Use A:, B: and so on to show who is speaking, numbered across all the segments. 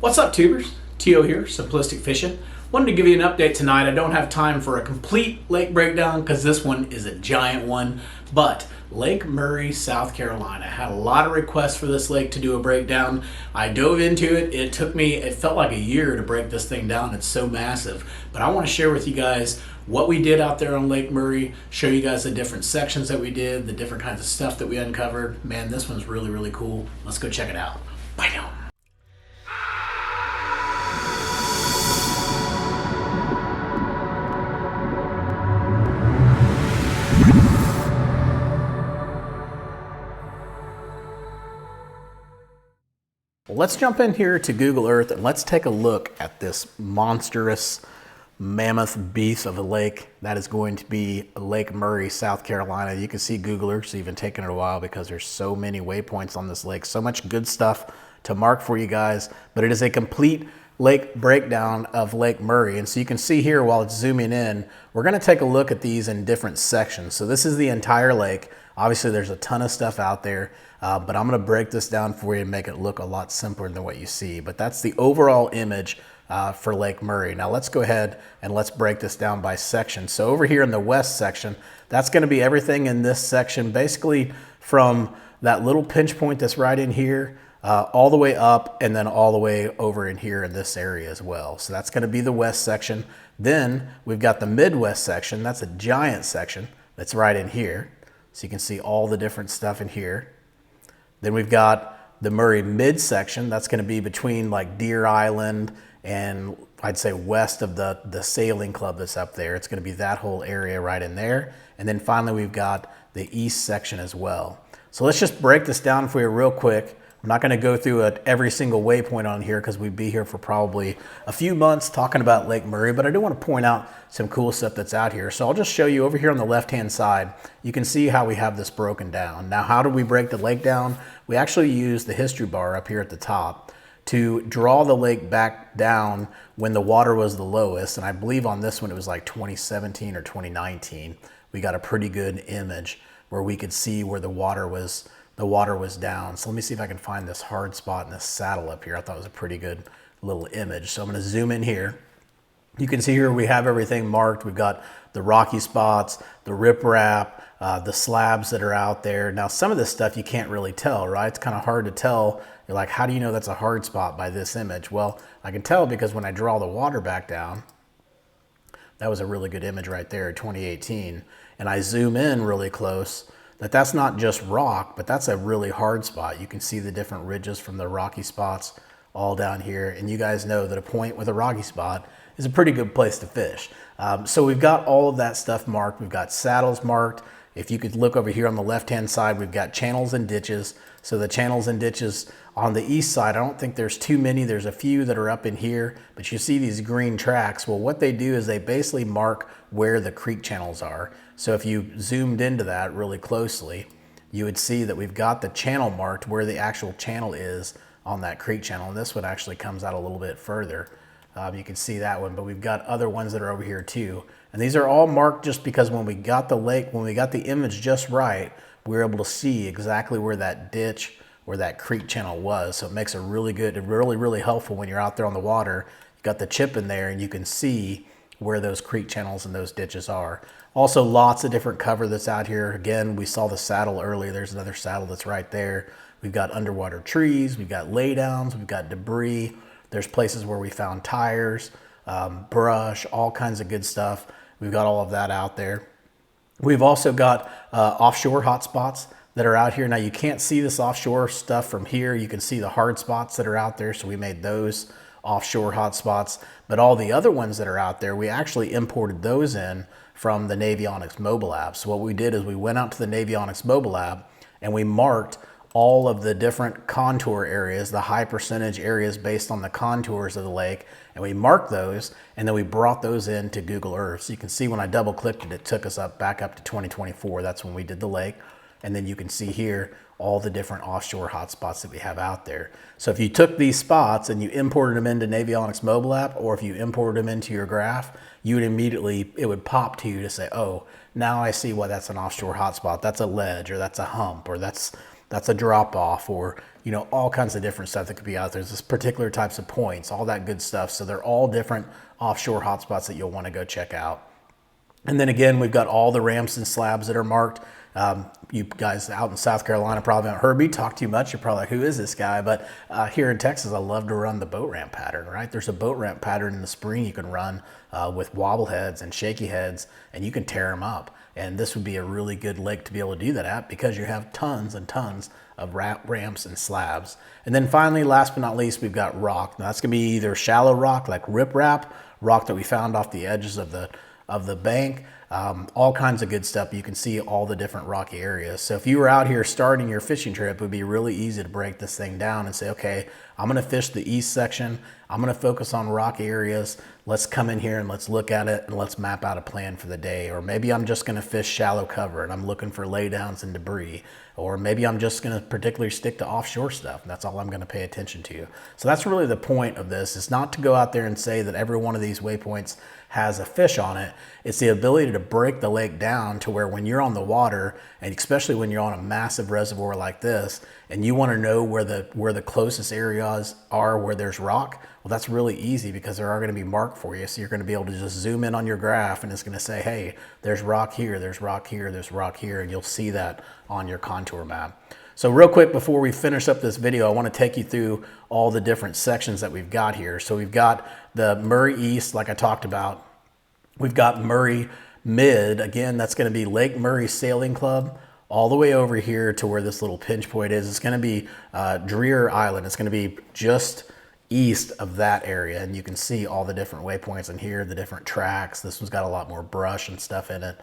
A: What's up, tubers? Tio here, Simplistic Fishing. Wanted to give you an update tonight. I don't have time for a complete lake breakdown because this one is a giant one, but Lake Murray, South Carolina. I had a lot of requests for this lake to do a breakdown. I dove into it. It felt like a year to break this thing down. It's so massive. But I want to share with you guys what we did out there on Lake Murray, show you guys the different sections that we did, the different kinds of stuff that we uncovered. Man, this one's really, really cool. Let's go check it out. Bye now. Well, let's jump in here to Google Earth and let's take a look at this monstrous mammoth beast of a lake that is going to be Lake Murray, South Carolina. You can see Google Earth's even taking it a while because there's so many waypoints on this lake, so much good stuff to mark for you guys, but it is a complete lake breakdown of Lake Murray. And so you can see here while it's zooming in, we're going to take a look at these in different sections. So this is the entire lake. Obviously there's a ton of stuff out there, but I'm going to break this down for you and make it look a lot simpler than what you see. But that's the overall image for Lake Murray. Now let's go ahead and let's break this down by section. So over here in the west section, that's going to be everything in this section, basically from that little pinch point that's right in here, all the way up and then all the way over in here in this area as well. So that's going to be the west section. Then we've got the Midwest section. That's a giant section that's right in here. So you can see all the different stuff in here. Then we've got the Murray midsection. That's going to be between like Deer Island and I'd say west of the sailing club that's up there. It's going to be that whole area right in there. And then finally we've got the east section as well. So let's just break this down for you real quick. I'm not going to go through every single waypoint on here because we'd be here for probably a few months talking about Lake Murray, but I do want to point out some cool stuff that's out here. So I'll just show you over here on the left-hand side. You can see how we have this broken down. Now, how do we break the lake down? We actually use the history bar up here at the top to draw the lake back down when the water was the lowest. And I believe on this one, it was like 2017 or 2019. We got a pretty good image where we could see where the water was down. So let me see if I can find this hard spot in this saddle up here. I thought it was a pretty good little image. So I'm going to zoom in here. You can see here we have everything marked. We've got the rocky spots, the riprap, the slabs that are out there. Now some of this stuff you can't really tell, right? It's kind of hard to tell. You're like, how do you know that's a hard spot by this image? Well, I can tell because when I draw the water back down, that was a really good image right there, 2018. And I zoom in really close, that's not just rock, but that's a really hard spot. You can see the different ridges from the rocky spots all down here. And you guys know that a point with a rocky spot is a pretty good place to fish. So we've got all of that stuff marked. We've got saddles marked. If you could look over here on the left-hand side, we've got channels and ditches. So the channels and ditches on the east side, I don't think there's too many. There's a few that are up in here, but you see these green tracks. Well, what they do is they basically mark where the creek channels are. So if you zoomed into that really closely, you would see that we've got the channel marked where the actual channel is on that creek channel. And this one actually comes out a little bit further. You can see that one, but we've got other ones that are over here too. And these are all marked just because when we got the lake, when we got the image just right, we were able to see exactly where that ditch, where that creek channel was. So it makes it really good, really helpful when you're out there on the water. You got the chip in there and you can see where those creek channels and those ditches are. Also lots of different cover that's out here. Again, we saw the saddle earlier. There's another saddle that's right there. We've got underwater trees, we've got laydowns, we've got debris. There's places where we found tires, brush, all kinds of good stuff. We've got all of that out there. We've also got offshore hotspots that are out here. Now you can't see this offshore stuff from here. You can see the hard spots that are out there. So we made those offshore hotspots, but all the other ones that are out there, we actually imported those in from the Navionics Mobile Lab. So what we did is we went out to the Navionics Mobile Lab and we marked all of the different contour areas, the high percentage areas based on the contours of the lake, and we marked those, and then we brought those into Google Earth. So you can see when I double clicked it, it took us back up to 2024. That's when we did the lake. And then you can see here all the different offshore hotspots that we have out there. So if you took these spots and you imported them into Navionics Mobile App, or if you imported them into your graph, you would immediately, it would pop to you to say, oh, now I see why that's an offshore hotspot. That's a ledge, or that's a hump, or that's that's a drop off, or, you know, all kinds of different stuff that could be out there. There's particular types of points, all that good stuff. So they're all different offshore hotspots that you'll want to go check out. And then again, we've got all the ramps and slabs that are marked. You guys out in South Carolina probably haven't heard me talk too much. You're probably like, who is this guy? But here in Texas, I love to run the boat ramp pattern, right? There's a boat ramp pattern in the spring you can run with wobble heads and shaky heads, and you can tear them up. And this would be a really good lake to be able to do that at, because you have tons and tons of ramps and slabs. And then finally, last but not least, we've got rock. Now that's gonna be either shallow rock like riprap, rock that we found off the edges of the bank, all kinds of good stuff. You can see all the different rocky areas. So if you were out here starting your fishing trip, it would be really easy to break this thing down and say, okay, I'm gonna fish the east section. I'm gonna focus on rocky areas. Let's come in here and let's look at it and let's map out a plan for the day. Or maybe I'm just gonna fish shallow cover and I'm looking for laydowns and debris. Or maybe I'm just gonna particularly stick to offshore stuff. That's all I'm gonna pay attention to. So that's really the point of this, is not to go out there and say that every one of these waypoints has a fish on it. It's the ability to break the lake down to where when you're on the water, and especially when you're on a massive reservoir like this, and you want to know where the closest areas are where there's rock, well, that's really easy, because there are going to be marked for you. So you're going to be able to just zoom in on your graph, and it's going to say, hey, there's rock here, there's rock here, there's rock here, and you'll see that on your contour map. So real quick, before we finish up this video, I want to take you through all the different sections that we've got here. So we've got the Murray East, like I talked about. We've got Murray Mid. Again, that's going to be Lake Murray Sailing Club, all the way over here to where this little pinch point is. It's going to be Dreher Island. It's going to be just east of that area, and you can see all the different waypoints in here, the different tracks. This one's got a lot more brush and stuff in it.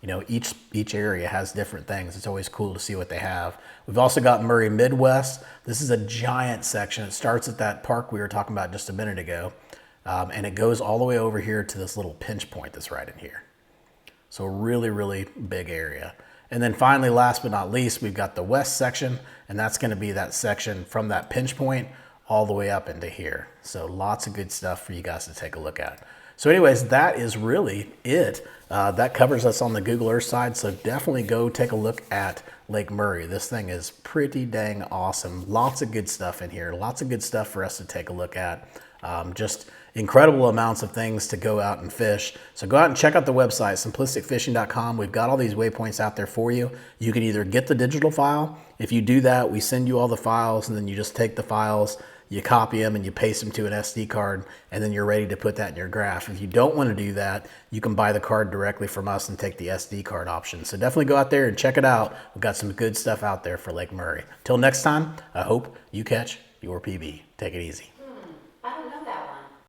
A: You know, each area has different things. It's always cool to see what they have. We've also got Murray Midwest. This is a giant section. It starts at that park we were talking about just a minute ago, and it goes all the way over here to this little pinch point that's right in here. So really, really big area. And then finally, last but not least, we've got the west section, and that's going to be that section from that pinch point all the way up into here. So lots of good stuff for you guys to take a look at. So anyways, that is really it. That covers us on the Google Earth side, so definitely go take a look at Lake Murray. This thing is pretty dang awesome. Lots of good stuff in here. Lots of good stuff for us to take a look at. Just incredible amounts of things to go out and fish. So go out and check out the website, simplisticfishing.com. We've got all these waypoints out there for you. You can either get the digital file. If you do that, we send you all the files, and then you just take the files, you copy them, and you paste them to an SD card, and then you're ready to put that in your graph. If you don't want to do that, you can buy the card directly from us and take the SD card option. So definitely go out there and check it out. We've got some good stuff out there for Lake Murray. Till next time, I hope you catch your PB. Take it easy.